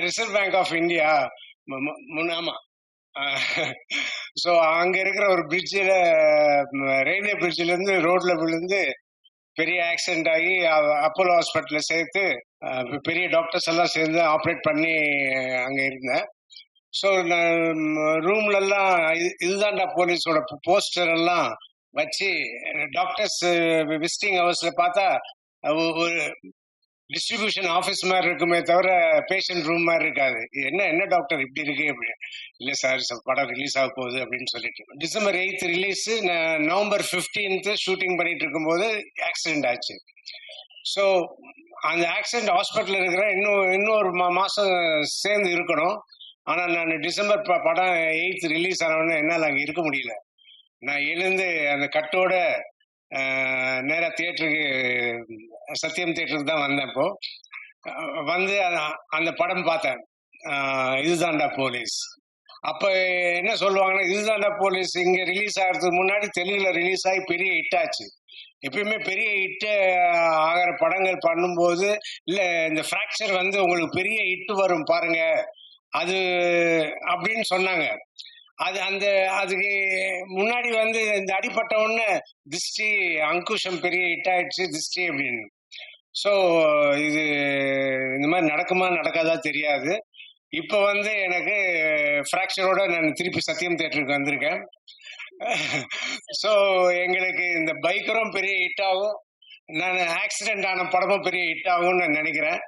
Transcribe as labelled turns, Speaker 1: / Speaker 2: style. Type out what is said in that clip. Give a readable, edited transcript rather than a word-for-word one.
Speaker 1: Reserve bank of India ஆமா. So அங்க இருக்கிற ஒரு பிரிட்ஜில், ரயில்வே பிரிட்ஜில இருந்து ரோட்ல விழுந்து பெரிய ஆக்சிடென்ட் ஆகி அப்போலோ ஹாஸ்பிட்டல்ல சேர்த்து பெரிய டாக்டர்ஸ் எல்லாம் சேர்ந்து ஆப்ரேட் பண்ணி அங்க இருந்தேன். ஸோ ரூம்ல எல்லாம் இதுதான்டா போலீஸோட போஸ்டர் எல்லாம் வச்சு டாக்டர்ஸ் விசிட்டிங் ஹவர்ஸ்ல பார்த்தா ஒரு டிஸ்ட்ரிபியூஷன் ஆஃபீஸ் மாதிரி இருக்குமே தவிர பேஷண்ட் ரூம் மாதிரி இருக்காது. என்ன என்ன டாக்டர் இப்படி இருக்கு அப்படி? இல்லை சார், படம் ரிலீஸ் ஆக போகுது அப்படின்னு சொல்லிட்டு டிசம்பர் 8 ரிலீஸ், நவம்பர் 15 ஷூட்டிங் பண்ணிட்டு இருக்கும்போது ஆக்சிடென்ட் ஆச்சு. ஸோ அந்த ஆக்சிடென்ட் ஹாஸ்பிட்டல் இருக்கிற இன்னொரு மாசம் சேர்ந்து இருக்கணும். ஆனா நான் டிசம்பர் படம் 8 ரிலீஸ் ஆனவொடனே என்னால் அங்கே இருக்க முடியல. நான் எழுந்து அந்த கட்டோட நேரா தியேட்டருக்கு, சத்தியம் தியேட்டருக்கு தான் வந்தேன். இப்போ வந்து அந்த படம் பார்த்தேன், இதுதான்டா போலீஸ். அப்ப என்ன சொல்லுவாங்கன்னா, இதுதான்டா போலீஸ் இங்க ரிலீஸ் ஆகிறதுக்கு முன்னாடி தெலுங்குல ரிலீஸ் ஆகி பெரிய ஹிட் ஆச்சு. எப்பயுமே பெரிய ஹிட் ஆகிற படங்கள் பண்ணும்போது, இல்ல இந்த ஃபிராக்சர் வந்து உங்களுக்கு பெரிய ஹிட் வரும் பாருங்க அது அப்படின்னு சொன்னாங்க. அதுக்கு முன்னாடி வந்து இந்த அடிப்பட்ட உடனே திருஷ்டி, அங்குஷம் பெரிய ஹிட் ஆயிடுச்சு, திருஷ்டி அப்படின்னு. ஸோ இது இந்த மாதிரி நடக்குமா நடக்காதா தெரியாது. இப்போ வந்து எனக்கு ஃப்ராக்சரோட நான் திருப்பி சத்தியம் தியேட்டருக்கு வந்திருக்கேன். ஸோ எங்களுக்கு இந்த பைக்கரும் பெரிய ஹிட் ஆகும், நான் ஆக்சிடென்ட் ஆன படமும் பெரிய ஹிட் ஆகும்னு நான் நினைக்கிறேன்.